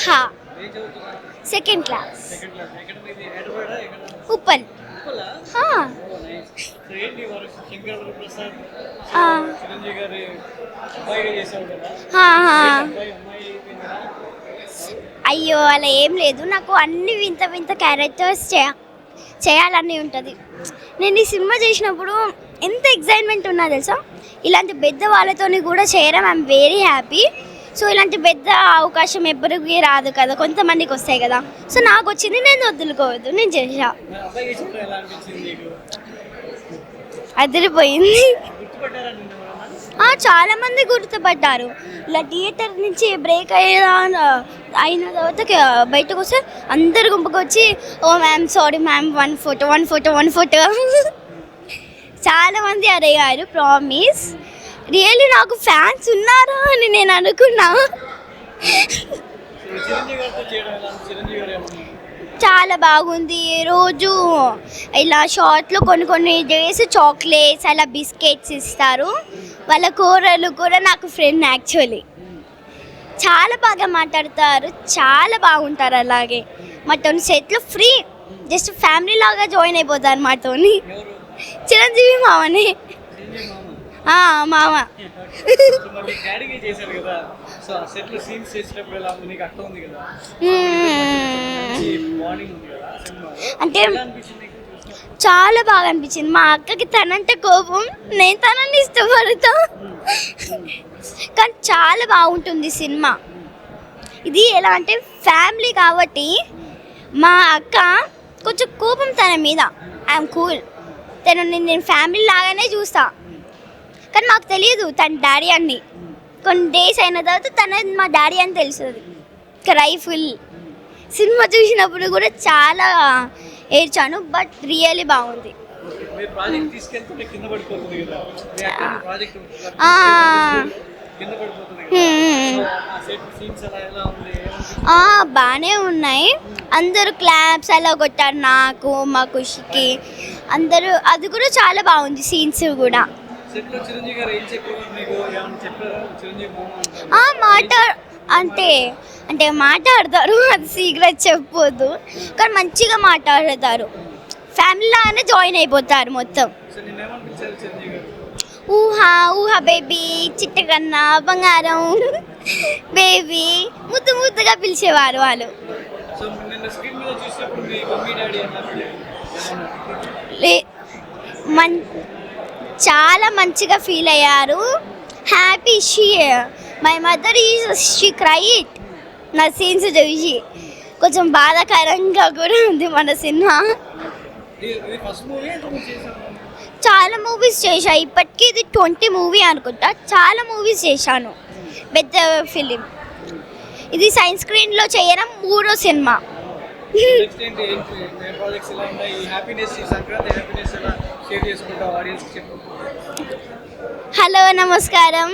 ఊహా second class Uppal. అయ్యో అలా ఏం లేదు, నాకు అన్ని వింత వింత క్యారెక్టర్స్ చేయాలని ఉంటుంది. నేను ఈ సినిమా చేసినప్పుడు ఎంత ఎక్సైట్మెంట్ ఉన్నా తెలుసా. ఇలాంటి పెద్ద వాళ్ళతో కూడా చేయడం ఐఎమ్ వెరీ హ్యాపీ. సో ఇలాంటి పెద్ద అవకాశం ఎవరికి రాదు కదా, కొంతమందికి వస్తాయి కదా. సో నాకు వచ్చింది, నేను వదులుకోవద్దు, నేను చేసా. అదిరిపోయింది. చాలా మంది గుర్తుపడ్డారు. ఇలా థియేటర్ నుంచి బ్రేక్ అయిన తర్వాత బయటకు వస్తే అందరు గుంపుకొచ్చి ఓ ma'am sorry ma'am one photo చాలా మంది అడిగారు. ప్రామిస్ రియల్లీ నాకు ఫ్యాన్స్ ఉన్నారా అని నేను అనుకున్నా. చాలా బాగుంది. రోజు ఇలా షార్ట్లో కొన్ని డేస్ చాక్లెట్స్ అలా బిస్కెట్స్ ఇస్తారు. వాళ్ళ కూరలు కూడా నాకు ఫ్రెండ్ యాక్చువల్లీ చాలా బాగా మాట్లాడతారు, చాలా బాగుంటారు. అలాగే మాతో సెట్లో ఫ్రీ జస్ట్ ఫ్యామిలీ లాగా జాయిన్ అయిపోతారు మాతోని. చిరంజీవి మామనే, మామ. అంటే చాలా బాగా అనిపించింది. మా అక్కకి తనంటే కోపం, నేను తనని ఇష్టపడతా. కానీ చాలా బాగుంటుంది సినిమా. ఇది ఎలా అంటే ఫ్యామిలీ కాబట్టి మా అక్క కొంచెం కోపం తన మీద, ఐఎమ్ కూల్, నేను ఫ్యామిలీ లాగానే చూస్తా. కానీ మాకు తెలియదు తన డాడీ అని. కొన్ని డేస్ అయిన తర్వాత తన మా డాడీ అని తెలుస్తుంది. క్రైఫుల్ సినిమా చూసినప్పుడు కూడా చాలా ఏడ్చాను, బట్ రియల్లీ బాగుంది. బాగానే ఉన్నాయి. అందరూ క్లాప్స్ అలా కొట్టారు నాకు, మా ఖుషికి అందరూ. అది కూడా చాలా బాగుంది సీన్స్ కూడా. మాట అంటే మాట్లాడతారు, అది సీక్రెట్ చెప్పొద్దు, కానీ మంచిగా మాట్లాడతారు. ఫ్యామిలీ లాగానే జాయిన్ అయిపోతారు మొత్తం. ఊహా బేబీ, చిట్టకన్నా, బంగారం బేబీ ముద్దుగా పిలిచేవారు వాళ్ళు. చాలా మంచిగా ఫీల్ అయ్యారు. Happy. My mother she cried నా సీన్స్ చూసి. కొంచెం బాధాకరంగా కూడా ఉంది మన సినిమా. చాలా మూవీస్ చేశా, ఇప్పటికీ ఇది 20 మూవీ అనుకుంటా. చాలా మూవీస్ చేశాను, పెద్ద ఫిలిం. ఇది సైన్స్ స్క్రీన్లో చేయడం 3వ సినిమా. హలో నమస్కారం.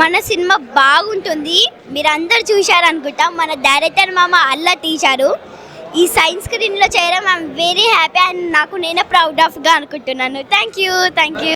మన సినిమా బాగుంటుంది, మీరు అందరు చూశారనుకుంటా. మన డైరెక్టర్ మామ అల్లా టీచరు ఈ సైన్స్ స్క్రీన్లో చేయడం ఐఎమ్ వెరీ హ్యాపీ అండ్ నాకు నేనే ప్రౌడ్ ఆఫ్గా అనుకుంటున్నాను. Thank you.